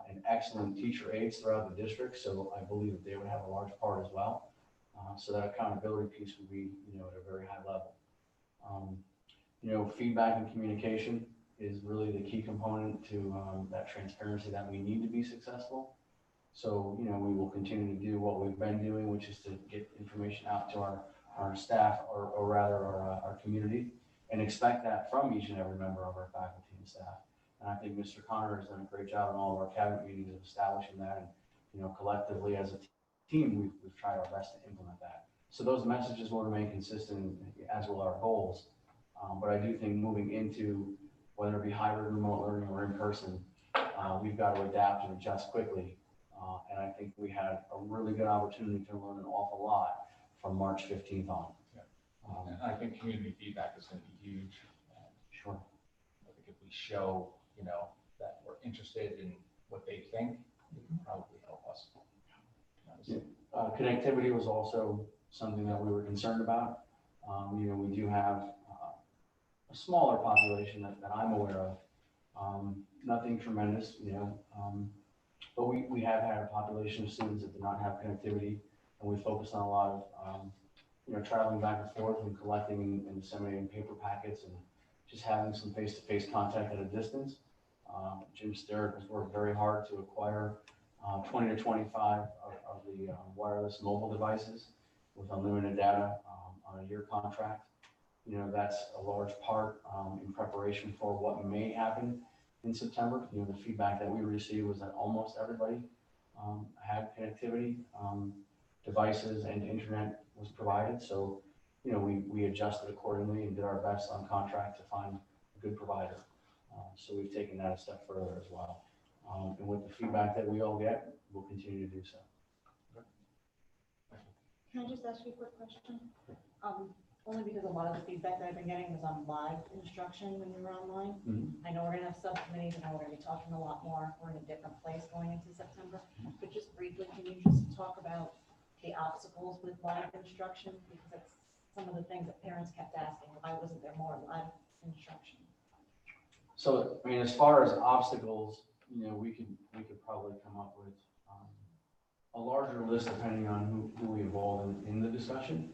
and excellent teacher aides throughout the district. So I believe that they would have a large part as well. So that accountability piece would be, at a very high level. Feedback and communication is really the key component to that transparency that we need to be successful. So, we will continue to do what we've been doing, which is to get information out to our staff or rather our community, and expect that from each and every member of our faculty and staff. And I think Mr. Connor has done a great job in all of our cabinet meetings of establishing that. And, collectively as a team, we've tried our best to implement that. So those messages will remain consistent, as will our goals. But I do think moving into whether it be hybrid, remote learning, or in person, we've got to adapt and adjust quickly. And I think we had a really good opportunity to learn an awful lot from March 15th on. And I think community feedback is going to be huge. Sure. I think if we show, that we're interested in what they think, it can probably help us. Connectivity was also something that we were concerned about. We do have a smaller population that I'm aware of. Nothing tremendous, but we have had a population of students that did not have connectivity, and we focused on a lot of, traveling back and forth and collecting and disseminating paper packets and just having some face-to-face contact at a distance. Jim Sterritt has worked very hard to acquire 20 to 25 of the wireless mobile devices with unlimited data on a year contract. That's a large part in preparation for what may happen in September. The feedback that we received was that almost everybody had connectivity, devices, and internet was provided. So, we adjusted accordingly and did our best on contract to find a good provider. So we've taken that a step further as well. And with the feedback that we all get, we'll continue to do so. Can I just ask you a quick question? Only because a lot of the feedback that I've been getting was on live instruction when you were online. Mm-hmm. I know we're gonna have subcommittees and we're gonna be talking a lot more. We're in a different place going into September. But just briefly, can you just talk about the obstacles with live instruction? Because that's some of the things that parents kept asking. Why wasn't there more live instruction? So, as far as obstacles, we could probably come up with a larger list depending on who we involve in the discussion.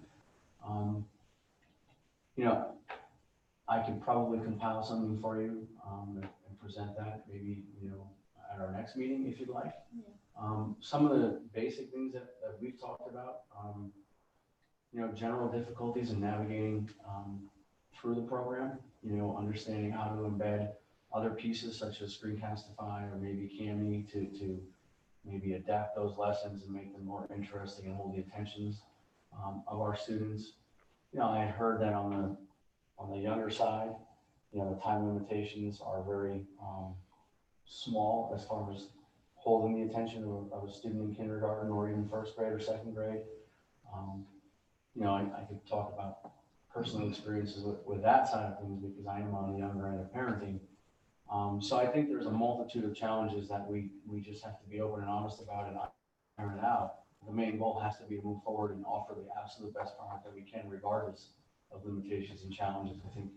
I could probably compile something for you and present that maybe, at our next meeting if you'd like. Yeah. Some of the basic things that we've talked about, general difficulties in navigating through the program, understanding how to embed other pieces such as Screencastify or maybe Cami to maybe adapt those lessons and make them more interesting and hold the attentions of our students. I had heard that on the younger side, the time limitations are very small as far as holding the attention of a student in kindergarten or even first grade or second grade. I could talk about personal experiences with that side of things because I am on the younger end of parenting. So I think there's a multitude of challenges that we just have to be open and honest about and iron it out. The main goal has to be to move forward and offer the absolute best product that we can, regardless of limitations and challenges. I think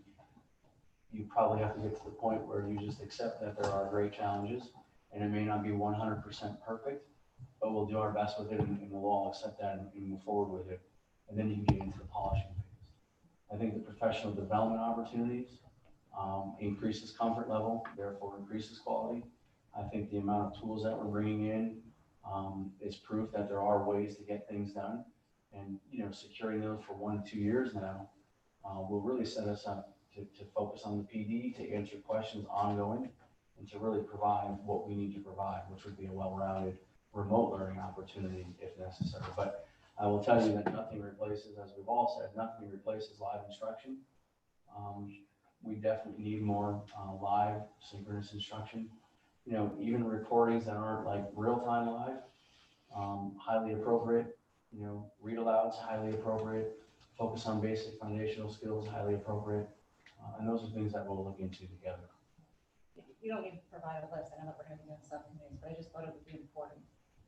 you probably have to get to the point where you just accept that there are great challenges, and it may not be 100% perfect, but we'll do our best with it, and we'll all accept that and move forward with it. And then you can get into the polishing phase. I think the professional development opportunities increases comfort level, therefore increases quality. I think the amount of tools that we're bringing in is proof that there are ways to get things done. And, securing those for 1 to 2 years now will really set us up to focus on the PD, to answer questions ongoing, and to really provide what we need to provide, which would be a well-rounded remote learning opportunity if necessary. But I will tell you that nothing replaces, as we've all said, nothing replaces live instruction. We definitely need more live synchronous instruction. Even recordings that aren't like real-time live, highly appropriate. Read alouds, highly appropriate. Focus on basic foundational skills, highly appropriate. And those are things that we'll look into together. You don't need to provide a list. I know that we're going to be doing subcommittees, but I just thought it would be important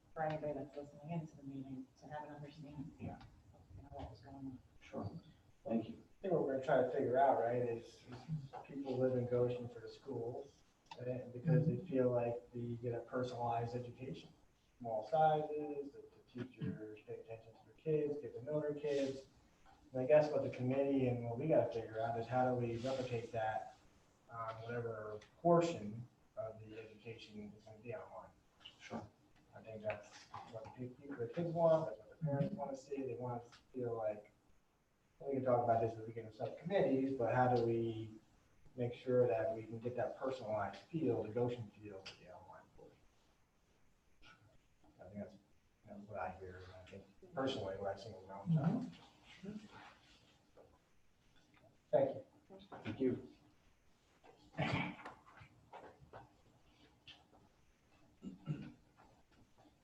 for anybody that's listening into the meeting to have an understanding of what was going on. Sure. Thank you. I think what we're going to try to figure out, right, is people live in Goshen for the schools, right, because they feel like you get a personalized education. Small sizes, the teachers pay attention to their kids, get to know their kids. And I guess what the committee and what we gotta figure out is how do we replicate that on whatever portion of the education is gonna be online. Sure. I think that's what the kids want, that's what the parents wanna see, they wanna feel like, we can talk about this as we get in subcommittees, but how do we make sure that we can get that personalized feel, the Goshen feel with the online portion? I think that's what I hear, and I think personally what I've seen with my own child. Thank you. Thank you.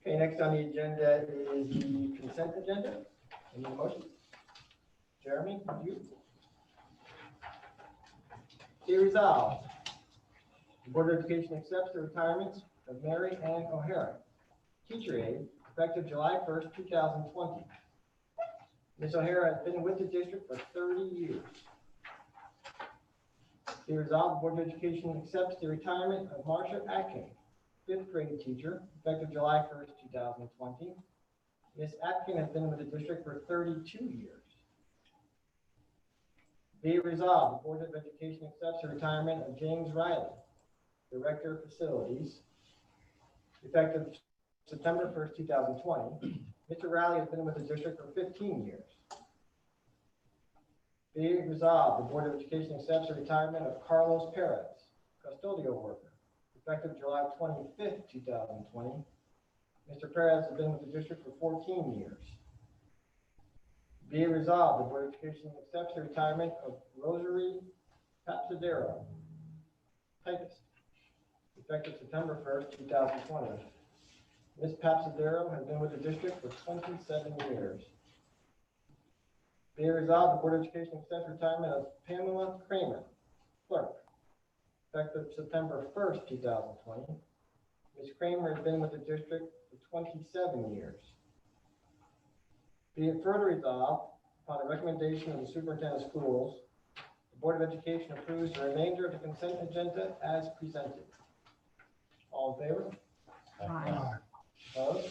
Okay, next on the agenda is the consent agenda. Any motion? Jeremy, you? Be resolved. The Board of Education accepts the retirement of Mary Ann O'Hara, teacher aide, effective July 1st, 2020. Ms. O'Hara has been with the district for 30 years. Be resolved, the Board of Education accepts the retirement of Marcia Atkin, fifth grade teacher, effective July 1st, 2020. Ms. Atkin has been with the district for 32 years. Be it resolved, the Board of Education accepts the retirement of James Riley, Director of Facilities, effective September 1st, 2020. Mr. Riley has been with the district for 15 years. Be it resolved, the Board of Education accepts the retirement of Carlos Perez, custodial worker, effective July 25th, 2020. Mr. Perez has been with the district for 14 years. Be it resolved, the Board of Education accepts the retirement of Rosary Papsadero, typist, effective September 1st, 2020. Ms. Papsadero has been with the district for 27 years. Be it resolved, the Board of Education accepts the retirement of Pamela Kramer, clerk, effective September 1st, 2020. Ms. Kramer has been with the district for 27 years. Be it further resolved, upon the recommendation of the superintendent of schools, the Board of Education approves the remainder of the consent agenda as presented. All in favor? Aye. Opposed?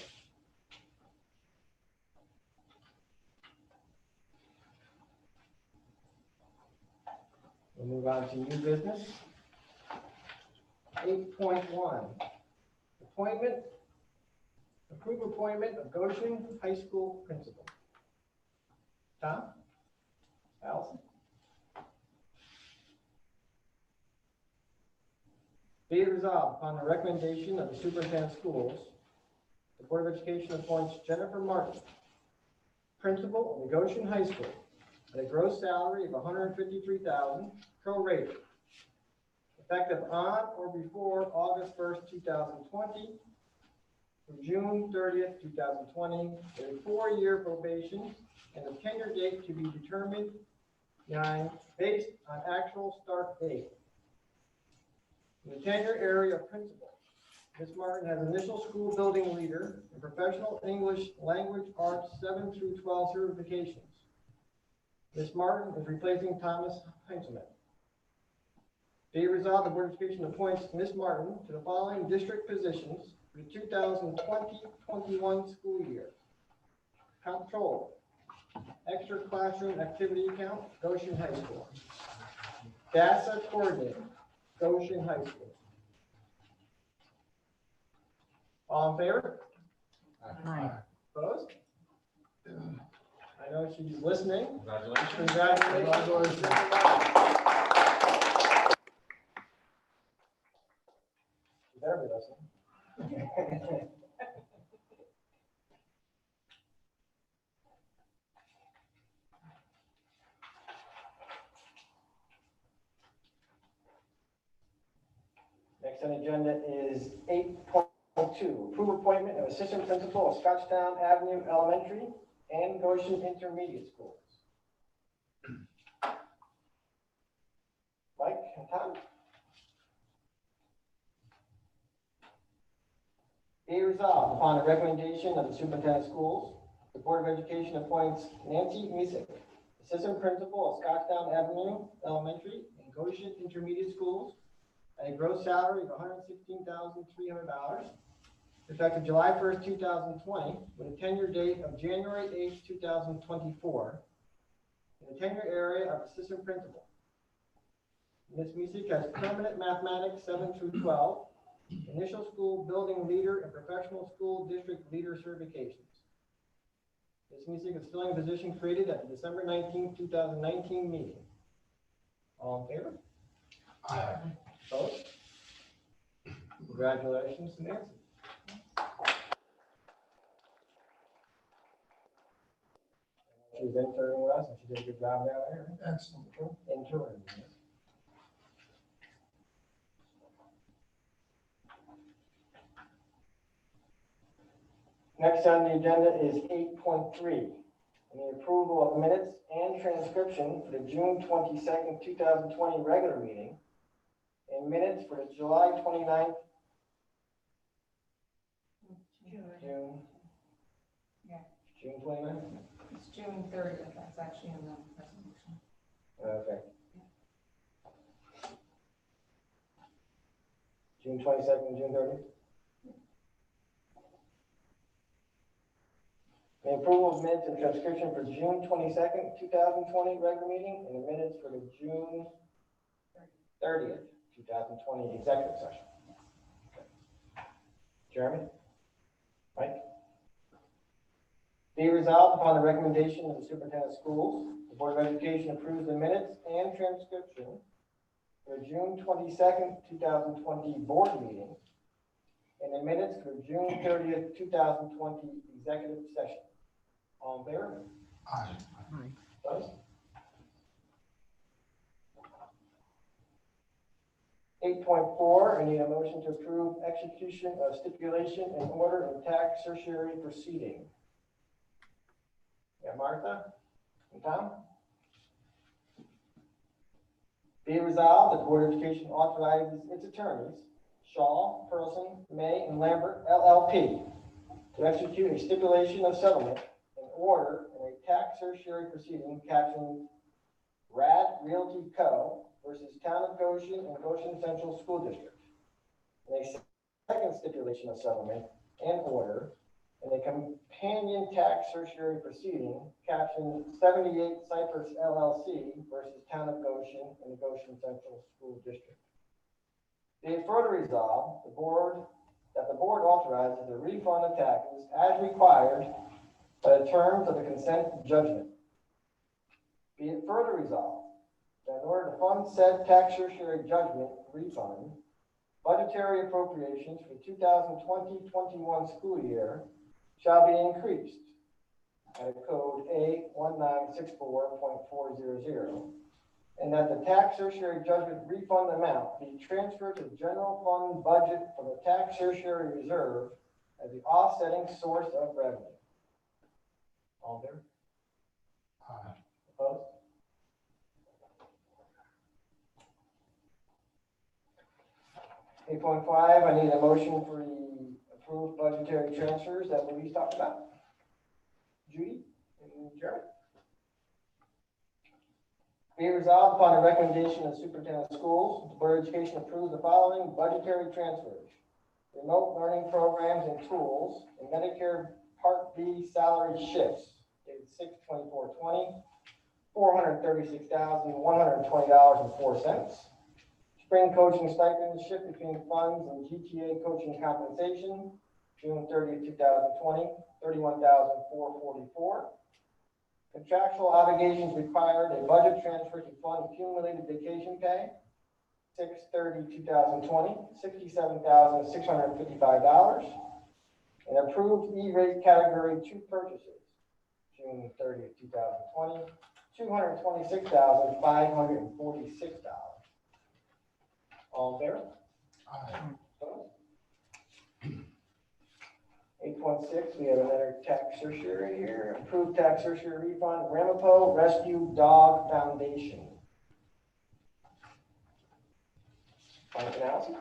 We'll move on to new business. 8.1, approve appointment of Goshen High School principal. Tom? Allison? Be it resolved, upon the recommendation of the superintendent of schools, the Board of Education appoints Jennifer Martin, principal of the Goshen High School, at a gross salary of $153,000 prorated, effective on or before August 1st, 2020 through June 30th, 2020, with a 4-year probation and a tenure date to be determined based on actual start date. In the tenure area of principal, Ms. Martin has initial school building leader and professional English language arts 7 through 12 certifications. Ms. Martin is replacing Thomas Heinzelman. Be it resolved, the Board of Education appoints Ms. Martin to the following district positions for the 2020-21 school year. Controller, extra classroom activity account, Goshen High School. DASA coordinator, Goshen High School. All in favor? Aye. Opposed? I know she's listening. Congratulations. Congratulations. You better be listening. Next on the agenda is 8.2, approve appointment of assistant principal of Scotchtown Avenue Elementary and Goshen Intermediate Schools. Mike and Tom? Be resolved, upon the recommendation of the superintendent of schools, the Board of Education appoints Nancy Misick, assistant principal of Scotchtown Avenue Elementary and Goshen Intermediate Schools, at a gross salary of $116,300, effective July 1st, 2020, with a tenure date of January 8th, 2024. in the tenure area of assistant principal. Ms. Music has permanent mathematics 7 through 12, initial school building leader and professional school district leader certifications. Ms. Music is filling a position created at the December 19, 2019 meeting. All in favor? Aye. Opposed? Congratulations to Nancy. She was interning with us and she did a good job down there. Excellent. Interning. Next on the agenda is 8.3, the approval of minutes and transcription for the June 22nd, 2020 regular meeting and minutes for the July 29th, June. Yeah. June 29th? It's June 30th, that's actually in the resolution. Okay. June 22nd and June 30th? The approval of minutes and transcription for June 22nd, 2020 regular meeting and the minutes for the June 30th, 2020 executive session. Jeremy? Mike? Be resolved upon the recommendation of the superintendent of schools, the Board of Education approves the minutes and transcription for June 22nd, 2020 board meeting and the minutes for June 30th, 2020 executive session. All in favor? Aye. Opposed? 8.4, I need a motion to approve execution of stipulation and order in tax certiorari proceeding. Yeah, Martha and Tom? Be resolved that the Board of Education authorizes its attorneys, Shaw, Perlson, May, and Lambert, LLP, to execute a stipulation of settlement in order in a tax certiorari proceeding captioned Rad Realty Co. versus Town of Goshen and Goshen Central School District. And a second stipulation of settlement and order in a companion tax certiorari proceeding captioned 78 Cypress LLC versus Town of Goshen and the Goshen Central School District. Be it further resolved, the board authorizes the refund of taxes as required by the terms of the consent judgment. Be it further resolved that in order to fund said tax certiorari judgment refund, budgetary appropriations for the 2020-21 school year shall be increased at code A1964.400, and that the tax certiorari judgment refund amount be transferred to the general fund budget from the tax certiorari reserve as the offsetting source of revenue. All there? Aye. Opposed? .5, I need a motion for the approved budgetary transfers that Louise talked about. Judy and Jeremy. Be resolved upon the recommendation of the superintendent of schools, the Board of Education approves the following budgetary transfers: remote learning programs and tools, and Medicare Part B salary shifts, dated 6/24/20, $436,120.04. Spring coaching stipends shift between funds and GTA coaching compensation, June 30th, 2020, $31,444. Contractual obligations required a budget transfer to fund accumulated vacation pay, 6/30/2020, $67,655. And approved E-rate category 2 purchases, June 30th, 2020, $226,546. All in favor? Aye. 8.6, we have another tax certiorari here. Approved tax certiorari refund, Ramapo Rescue Dog Foundation. Finance analysis.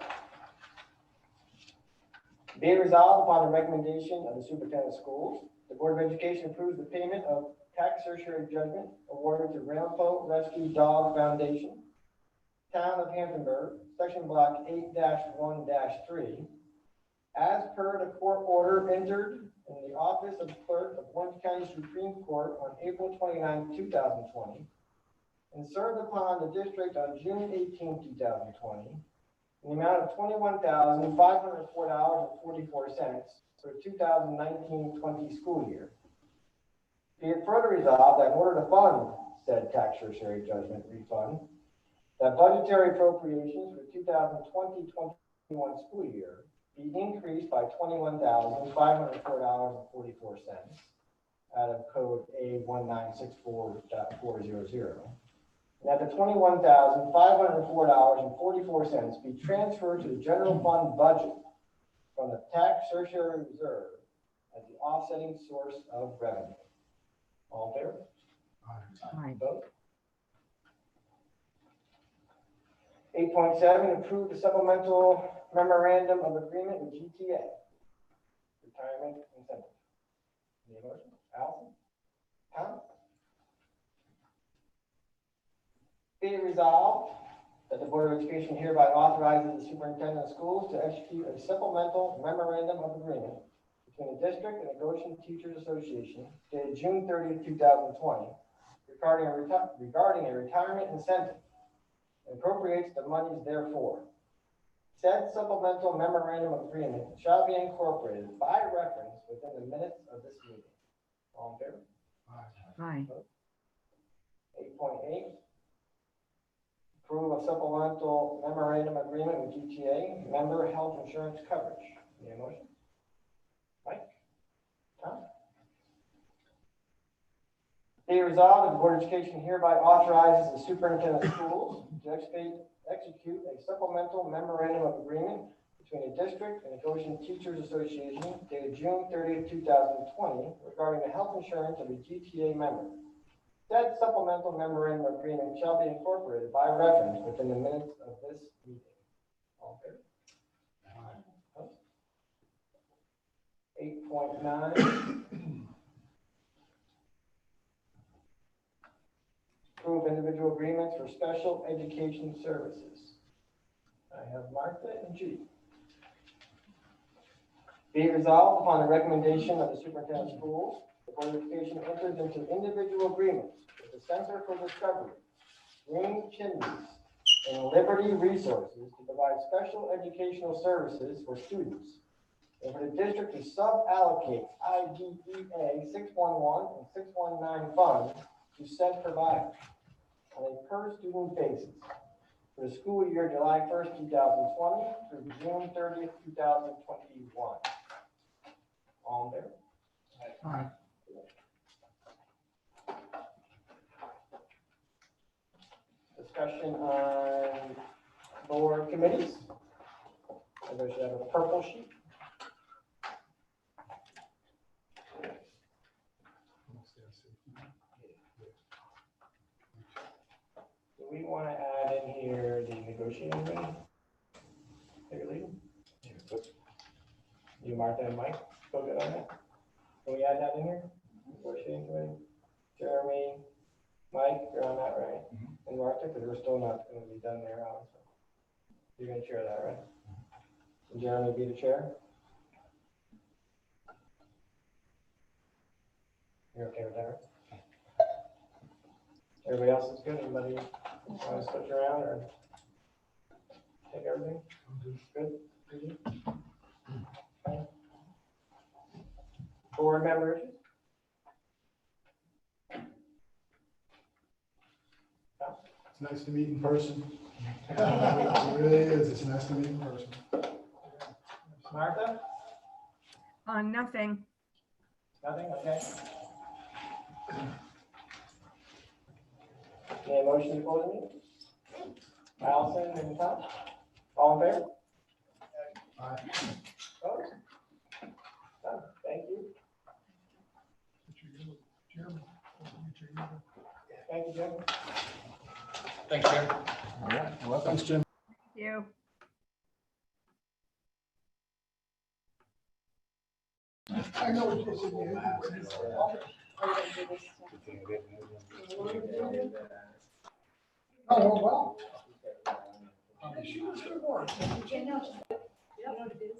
Be it resolved upon the recommendation of the superintendent of schools, the Board of Education approves the payment of tax certiorari judgment awarded to Ramapo Rescue Dog Foundation, Town of Hamptonburg, Section Block 8-1-3, as per the court order entered in the office of clerk of Orange County Supreme Court on April 29, 2020, and served upon the district on June 18, 2020, in the amount of $21,504.44 for the 2019-20 school year. Be it further resolved that in order to fund said tax certiorari judgment refund, that budgetary appropriations for 2020-21 school year be increased by $21,504.44 out of code A1964.400. That the $21,504.44 be transferred to the general fund budget from the tax certiorari reserve as the offsetting source of revenue. All in favor? Aye. Vote. 8.7, approve the supplemental memorandum of agreement with GTA, retirement incentive. Any motion? Allison? Tom? Be it resolved that the Board of Education hereby authorizes the superintendent of schools to execute a supplemental memorandum of agreement between the district and the Goshen Teachers Association dated June 30, 2020, regarding a retirement incentive, and appropriates the monies therefore. Said supplemental memorandum of agreement shall be incorporated by reference within the minutes of this meeting. All in favor? Aye. 8.8. Approve of supplemental memorandum agreement with GTA, member health insurance coverage. Need a motion? Mike? Tom? Be it resolved that the Board of Education hereby authorizes the superintendent of schools to execute a supplemental memorandum of agreement between the district and the Goshen Teachers Association dated June 30, 2020, regarding the health insurance of a GTA member. Said supplemental memorandum of agreement shall be incorporated by reference within the minutes of this meeting. All in favor? 8.9. Approve individual agreements for special education services. I have Martha and Judy. Be it resolved upon the recommendation of the superintendent of schools, the Board of Education enters into individual agreements with the Center for Discovery, Green Chimneys, and Liberty Resources to provide special educational services for students, and for the district to sub-allocate IDEA 611 and 619 funds to said providers on a per-student basis for the school year July 1st, 2020 through June 30th, 2021. All in favor? Aye. Discussion on board committees. Everybody should have a purple sheet. Do we want to add in here the negotiating room? Take it, lead. You, Martha, and Mike, go good on that? Can we add that in here? Negotiating committee. Jeremy, Mike, you're on that, right? And Martha, because we're still not going to be done there, obviously. You're going to chair that, right? And Jeremy be the chair? You're okay with that, right? Everybody else is good? Anybody want to switch around or take everything? Good? Good? Okay. Board member issues? It's nice to meet in person. It really is. It's nice to meet in person. Martha? Nothing. Nothing? Okay. Any motion to close the meeting? Allison and Tom? All in favor? Aye. Opposed? Done. Thank you. Thank you, Jim. Thanks, Jim. All right. Well, thanks, Jim. Thank you. I know what you're saying. Oh, well. She was good work. You know what it is?